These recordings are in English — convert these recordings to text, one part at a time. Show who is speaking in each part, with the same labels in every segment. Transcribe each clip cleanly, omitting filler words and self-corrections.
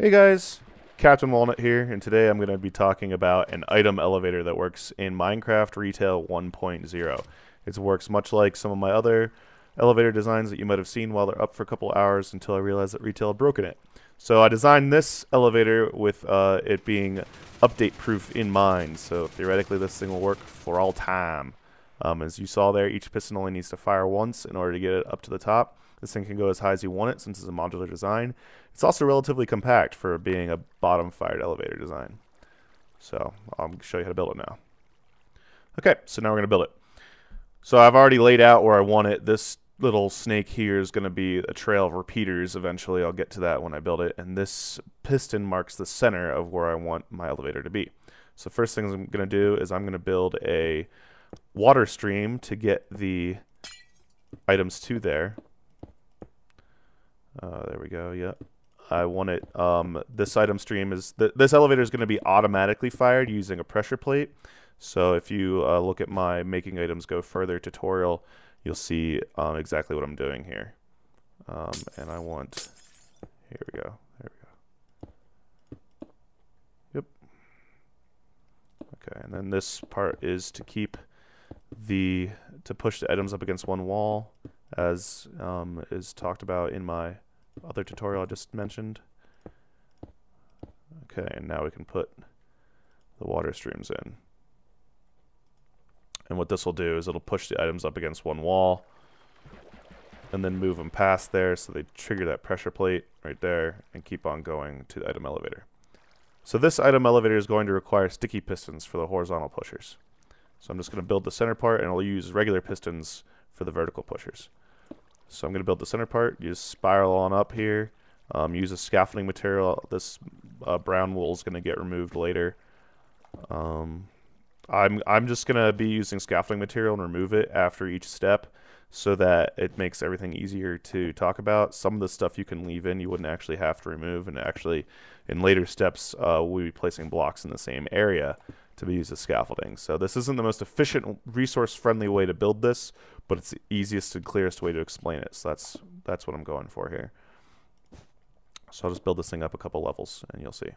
Speaker 1: Hey guys, Captain Walnut here, and today I'm going to be talking about an item elevator that works in Minecraft Retail 1.0. It works much like some of my other elevator designs that you might have seen while they're up for a couple hours until I realized that Retail had broken it. So I designed this elevator with it being update proof in mind, so theoretically this thing will work for all time. As you saw there, each piston only needs to fire once in order to get it up to the top. This thing can go as high as you want it since it's a modular design. It's also relatively compact for being a bottom-fired elevator design. So I'll show you how to build it now. Okay, so now we're going to build it. So I've already laid out where I want it. This little snake here is going to be a trail of repeaters eventually. I'll get to that when I build it. And this piston marks the center of where I want my elevator to be. So first thing I'm going to do is I'm going to build a water stream to get the items to there. There we go, yep. I want it, this item stream is, this elevator is going to be automatically fired using a pressure plate. So if you look at my making items go further tutorial, you'll see exactly what I'm doing here. And I want, here we go, there we go. Yep. Okay, and then this part is to keep to push the items up against one wall, as is talked about in my other tutorial I just mentioned. Okay, and now we can put the water streams in. And what this will do is it'll push the items up against one wall and then move them past there so they trigger that pressure plate right there and keep on going to the item elevator. So this item elevator is going to require sticky pistons for the horizontal pushers. So I'm just going to build the center part, and I'll use regular pistons for the vertical pushers. So I'm going to build the center part, use spiral on up here, use a scaffolding material. This brown wool is going to get removed later. I'm just going to be using scaffolding material and remove it after each step so that it makes everything easier to talk about. Some of the stuff you can leave in, you wouldn't actually have to remove, and actually in later steps we'll be placing blocks in the same area to be used as scaffolding. So this isn't the most efficient, resource-friendly way to build this, but it's the easiest and clearest way to explain it. So that's what I'm going for here. So I'll just build this thing up a couple levels, and you'll see.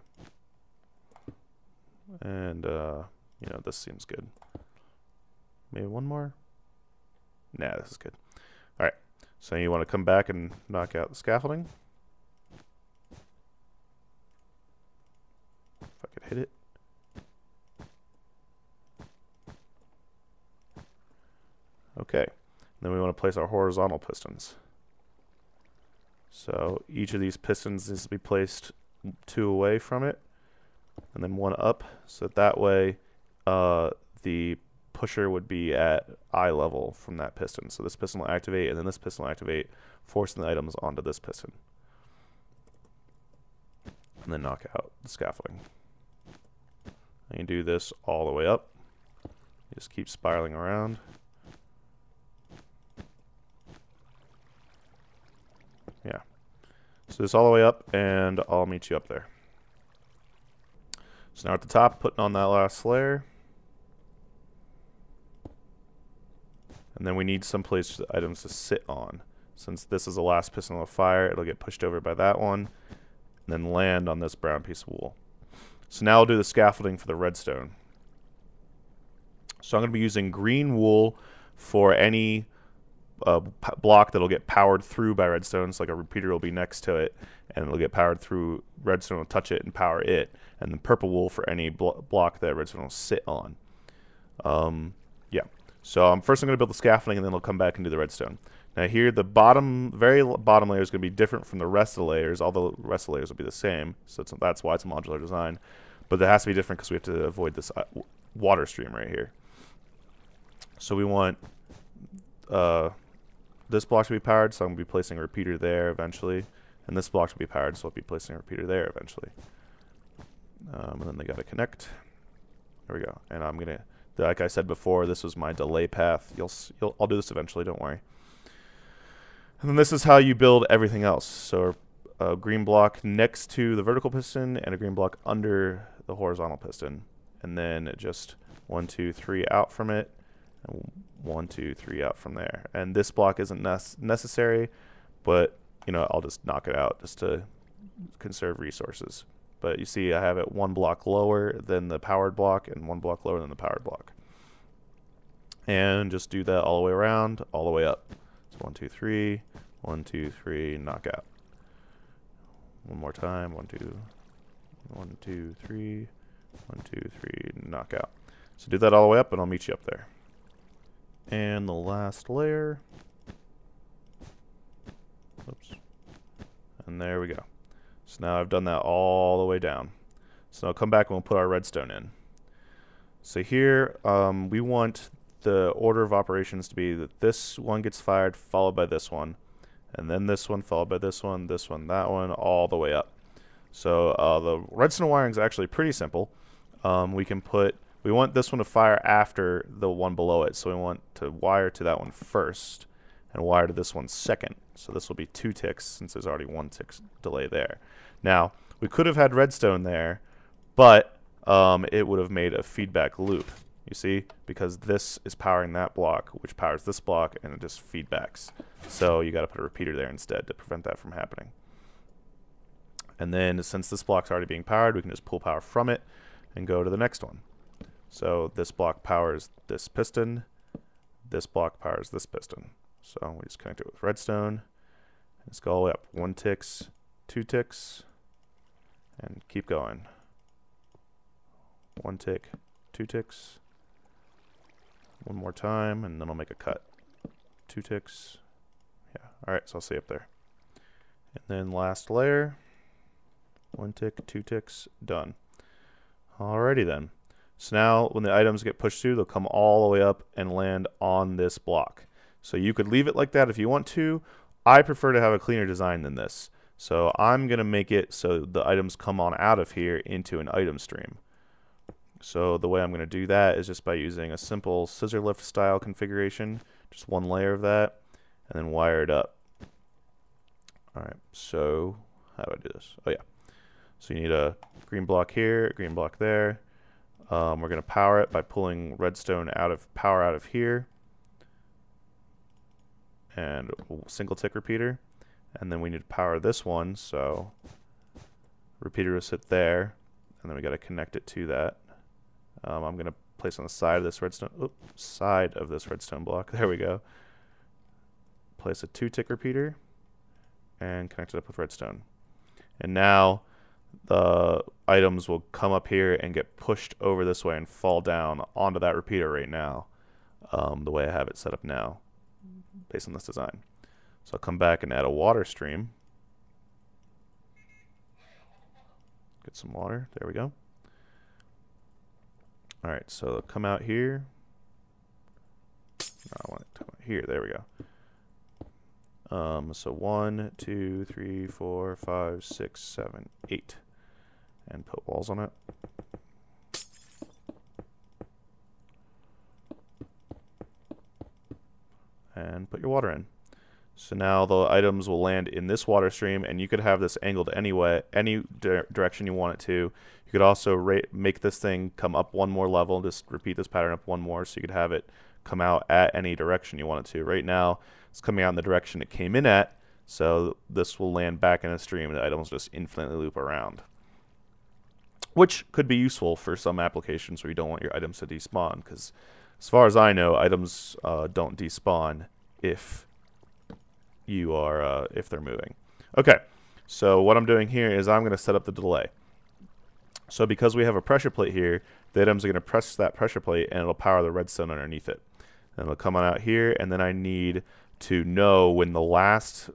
Speaker 1: And you know, this seems good. Maybe one more? Nah, this is good. All right. So you want to come back and knock out the scaffolding. If I could hit it. Okay, then we want to place our horizontal pistons. So each of these pistons needs to be placed 2 away from it, and then 1 up, so that way the pusher would be at eye level from that piston. So this piston will activate, and then this piston will activate, forcing the items onto this piston. And then knock out the scaffolding. And you do this all the way up. You just keep spiraling around. Yeah. So this all the way up, and I'll meet you up there. So now at the top, putting on that last layer. And then we need some place for the items to sit on. Since this is the last piston of fire, it'll get pushed over by that one, and then land on this brown piece of wool. So now I'll do the scaffolding for the redstone. So I'm going to be using green wool for any block that'll get powered through by redstone. So like a repeater will be next to it, and it'll get powered through. Redstone will touch it and power it, and then purple wool for any block that redstone will sit on. Yeah. So first I'm going to build the scaffolding, and then I'll come back and do the redstone. Now here, the very bottom layer is going to be different from the rest of the layers. All the rest of the layers will be the same, so that's why it's a modular design. But it has to be different because we have to avoid this water stream right here. So we want this block to be powered, so I'm going to be placing a repeater there eventually. And this block to be powered, so I'll be placing a repeater there eventually. And then they got to connect. There we go. And I'm going to, like I said before, this was my delay path. I'll do this eventually, don't worry. And then this is how you build everything else. So a green block next to the vertical piston and a green block under the horizontal piston. And then just 1, 2, 3 out from it. And 1, 2, 3 out from there. And this block isn't necessary, but you know, I'll just knock it out just to conserve resources. But you see I have it one block lower than the powered block and one block lower than the powered block. And just do that all the way around, all the way up. So 1, 2, 3, 1, 2, 3, knock out. One more time, 1, 2, 1, 2, 3, 1, 2, 3, knock out. So do that all the way up and I'll meet you up there. And the last layer. Oops. And there we go. So now I've done that all the way down. So I'll come back and we'll put our redstone in. So here we want the order of operations to be that this one gets fired followed by this one, and then this one followed by this one, that one, all the way up. So the redstone wiring is actually pretty simple. We want this one to fire after the one below it, so we want to wire to that one first and wire to this one second. So this will be 2 ticks since there's already 1 tick delay there. Now, we could have had redstone there, but it would have made a feedback loop, you see, because this is powering that block, which powers this block, and it just feedbacks. So you got to put a repeater there instead to prevent that from happening. And then since this block's already being powered, we can just pull power from it and go to the next one. So this block powers this piston, this block powers this piston. So we just connect it with redstone. Let's go all the way up. 1 ticks, 2 ticks, and keep going. 1 tick, 2 ticks. One more time, and then I'll make a cut. 2 ticks. Yeah, alright, so I'll see you up there. And then last layer. 1 tick, 2 ticks, done. Alrighty then. So now when the items get pushed through, they'll come all the way up and land on this block. So you could leave it like that if you want to. I prefer to have a cleaner design than this. So I'm going to make it so the items come on out of here into an item stream. So the way I'm going to do that is just by using a simple scissor lift style configuration, just 1 layer of that, and then wire it up. Alright, so how do I do this? Oh yeah. So you need a green block here, a green block there. We're going to power it by pulling redstone power out of here. And a single tick repeater. And then we need to power this one, so repeater will sit there. And then we got to connect it to that. I'm going to place on the side of this redstone block. There we go. Place a 2 tick repeater and connect it up with redstone. And now the items will come up here and get pushed over this way and fall down onto that repeater right now, the way I have it set up now based on this design. So I'll come back and add a water stream. Get some water. There we go. Alright, so they'll come out here. No, I want it to come out here. There we go. So 1, 2, 3, 4, 5, 6, 7, 8. And put walls on it. And put your water in. So now the items will land in this water stream, and you could have this angled any direction you want it to. You could also make this thing come up 1 more level, just repeat this pattern up 1 more, so you could have it come out at any direction you want it to. Right now, it's coming out in the direction it came in at, so this will land back in a stream, and the items just infinitely loop around. Which could be useful for some applications where you don't want your items to despawn, because as far as I know, items don't despawn if they're moving. Okay, so what I'm doing here is I'm going to set up the delay. So because we have a pressure plate here, the items are going to press that pressure plate and it'll power the redstone underneath it. And it'll come on out here, and then I need to know when the last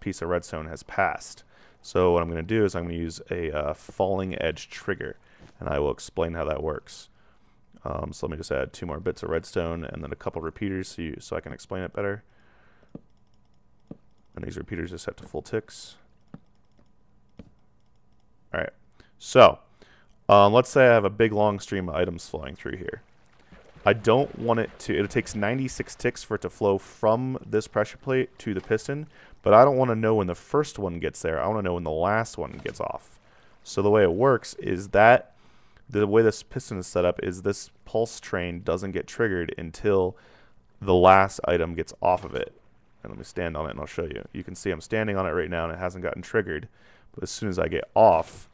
Speaker 1: piece of redstone has passed. So what I'm going to do is I'm going to use a falling edge trigger, and I will explain how that works. So let me just add 2 more bits of redstone and then a couple repeaters so I can explain it better. And these repeaters are set to full ticks. Alright, so let's say I have a big long stream of items flowing through here. I don't want it takes 96 ticks for it to flow from this pressure plate to the piston, but I don't want to know when the first one gets there. I want to know when the last one gets off. So the way it works is that the way this piston is set up is this pulse train doesn't get triggered until the last item gets off of it. And let me stand on it and I'll show you. You can see I'm standing on it right now and it hasn't gotten triggered. But as soon as I get off,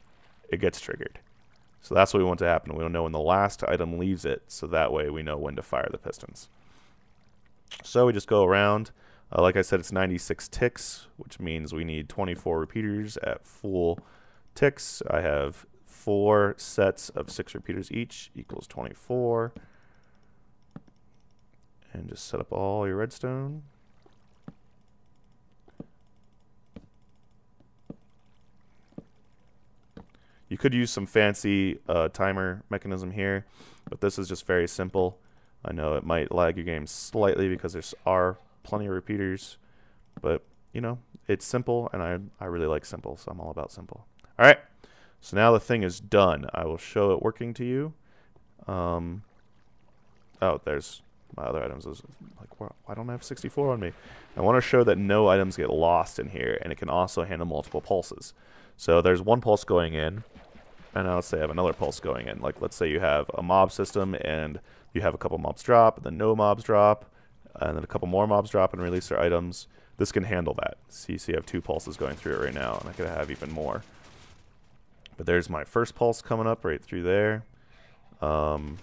Speaker 1: it gets triggered. So that's what we want to happen. We don't know when the last item leaves it, so that way we know when to fire the pistons. So we just go around. Like I said, it's 96 ticks, which means we need 24 repeaters at full ticks. I have 4 sets of 6 repeaters each, equals 24. And just set up all your redstone. You could use some fancy timer mechanism here, but this is just very simple. I know it might lag your game slightly because there are plenty of repeaters, but you know, it's simple, and I really like simple, so I'm all about simple. All right, so now the thing is done. I will show it working to you. Oh, there's my other items. Like, why don't I have 64 on me? I want to show that no items get lost in here, and it can also handle multiple pulses. So there's one pulse going in, and now let's say I have another pulse going in. Like, let's say you have a mob system, and you have a couple mobs drop, and then no mobs drop, and then a couple more mobs drop and release their items. This can handle that. See, so you have 2 pulses going through it right now, and I could have even more. But there's my first pulse coming up right through there. And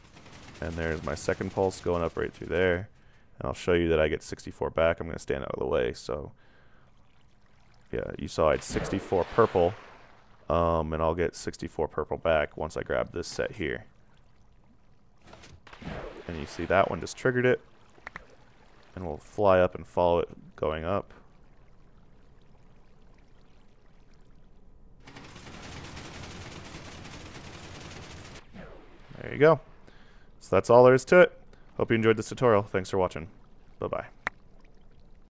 Speaker 1: there's my second pulse going up right through there. And I'll show you that I get 64 back. I'm going to stand out of the way. So, yeah, you saw I had 64 purple. And I'll get 64 purple back once I grab this set here. And you see that one just triggered it. And we'll fly up and follow it going up. There you go. So that's all there is to it. Hope you enjoyed this tutorial. Thanks for watching. Bye-bye.